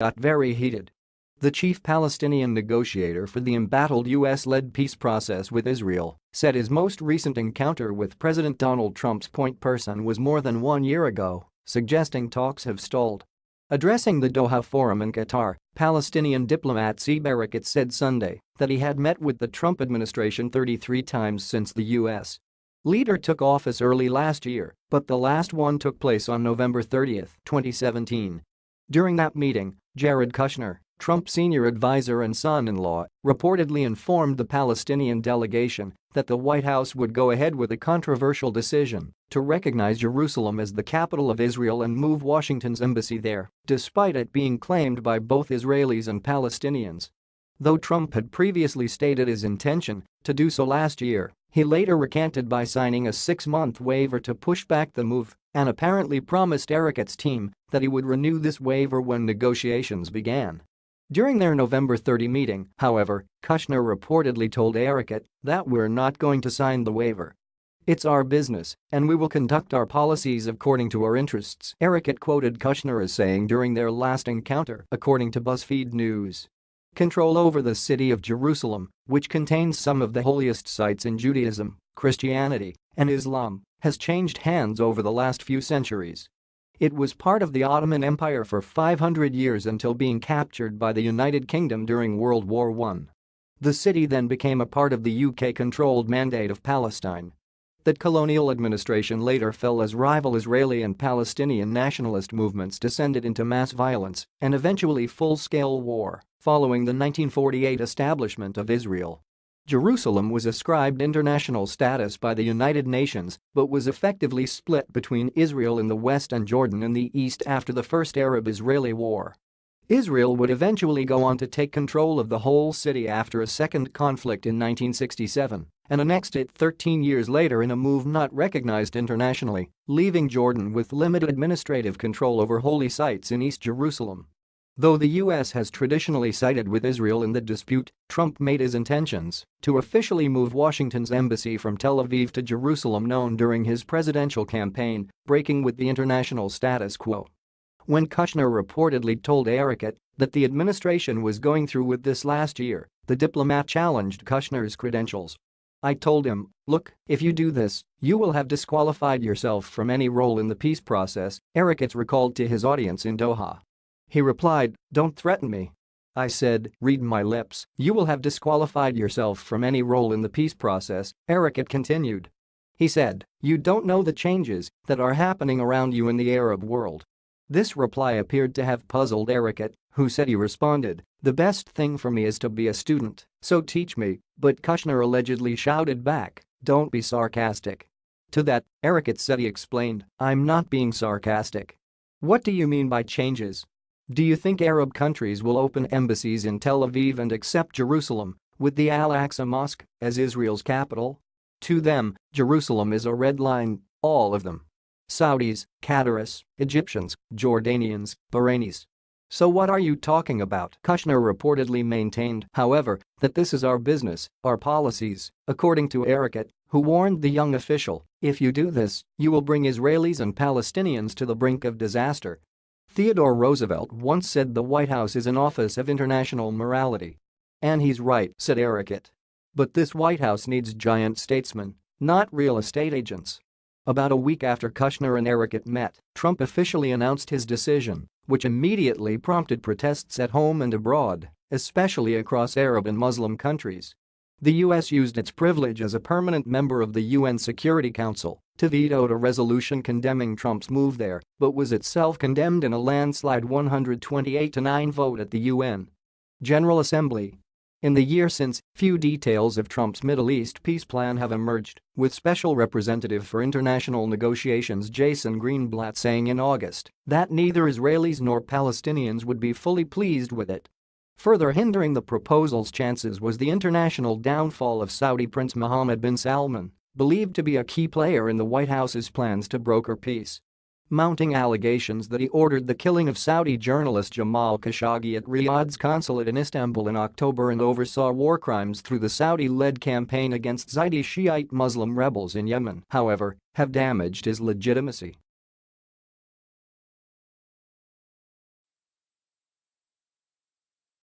got very heated. The chief Palestinian negotiator for the embattled US-led peace process with Israel said his most recent encounter with President Donald Trump's point person was more than 1 year ago, suggesting talks have stalled. Addressing the Doha Forum in Qatar, Palestinian diplomat saeb Erekat said Sunday that he had met with the Trump administration 33 times since the U.S. leader took office early last year, but the last one took place on November 30, 2017. During that meeting, Jared Kushner, Trump's senior advisor and son-in-law, reportedly informed the Palestinian delegation that the White House would go ahead with a controversial decision to recognize Jerusalem as the capital of Israel and move Washington's embassy there, despite it being claimed by both Israelis and Palestinians. Though Trump had previously stated his intention to do so last year, he later recanted by signing a 6-month waiver to push back the move and apparently promised Erekat's team that he would renew this waiver when negotiations began. During their November 30 meeting, however, Kushner reportedly told Erekat that "we're not going to sign the waiver. It's our business, and we will conduct our policies according to our interests," Erekat quoted Kushner as saying during their last encounter, according to BuzzFeed News. Control over the city of Jerusalem, which contains some of the holiest sites in Judaism, Christianity, and Islam, has changed hands over the last few centuries. It was part of the Ottoman Empire for 500 years until being captured by the United Kingdom during World War I. The city then became a part of the UK-controlled Mandate of Palestine. That colonial administration later fell as rival Israeli and Palestinian nationalist movements descended into mass violence and eventually full-scale war following the 1948 establishment of Israel. Jerusalem was ascribed international status by the United Nations but was effectively split between Israel in the west and Jordan in the east after the First Arab-Israeli War. Israel would eventually go on to take control of the whole city after a second conflict in 1967 and annexed it 13 years later in a move not recognized internationally, leaving Jordan with limited administrative control over holy sites in East Jerusalem. Though the U.S. has traditionally sided with Israel in the dispute, Trump made his intentions to officially move Washington's embassy from Tel Aviv to Jerusalem known during his presidential campaign, breaking with the international status quo. When Kushner reportedly told Erekat that the administration was going through with this last year, the diplomat challenged Kushner's credentials. "I told him, look, if you do this, you will have disqualified yourself from any role in the peace process," Erekat recalled to his audience in Doha. He replied, "Don't threaten me. I said, read my lips, you will have disqualified yourself from any role in the peace process," Erekat continued. He said, "You don't know the changes that are happening around you in the Arab world." This reply appeared to have puzzled Erekat, who said he responded, "The best thing for me is to be a student, so teach me," but Kushner allegedly shouted back, "Don't be sarcastic." To that, Erekat said he explained, "I'm not being sarcastic. What do you mean by changes? Do you think Arab countries will open embassies in Tel Aviv and accept Jerusalem, with the Al-Aqsa Mosque, as Israel's capital? To them, Jerusalem is a red line, all of them. Saudis, Qataris, Egyptians, Jordanians, Bahrainis. So what are you talking about?" Kushner reportedly maintained, however, that this is our business, our policies, according to Erekat, who warned the young official, "If you do this, you will bring Israelis and Palestinians to the brink of disaster." Theodore Roosevelt once said the White House is an office of international morality. And he's right, said Erekat. But this White House needs giant statesmen, not real estate agents. About a week after Kushner and Erekat met, Trump officially announced his decision, which immediately prompted protests at home and abroad, especially across Arab and Muslim countries. The U.S. used its privilege as a permanent member of the UN Security Council to veto a resolution condemning Trump's move there, but was itself condemned in a landslide 128-9 vote at the UN General Assembly. In the year since, few details of Trump's Middle East peace plan have emerged, with Special Representative for International Negotiations Jason Greenblatt saying in August that neither Israelis nor Palestinians would be fully pleased with it. Further hindering the proposal's chances was the international downfall of Saudi Prince Mohammed bin Salman, believed to be a key player in the White House's plans to broker peace. Mounting allegations that he ordered the killing of Saudi journalist Jamal Khashoggi at Riyadh's consulate in Istanbul in October and oversaw war crimes through the Saudi-led campaign against Zaidi Shiite Muslim rebels in Yemen, however, have damaged his legitimacy.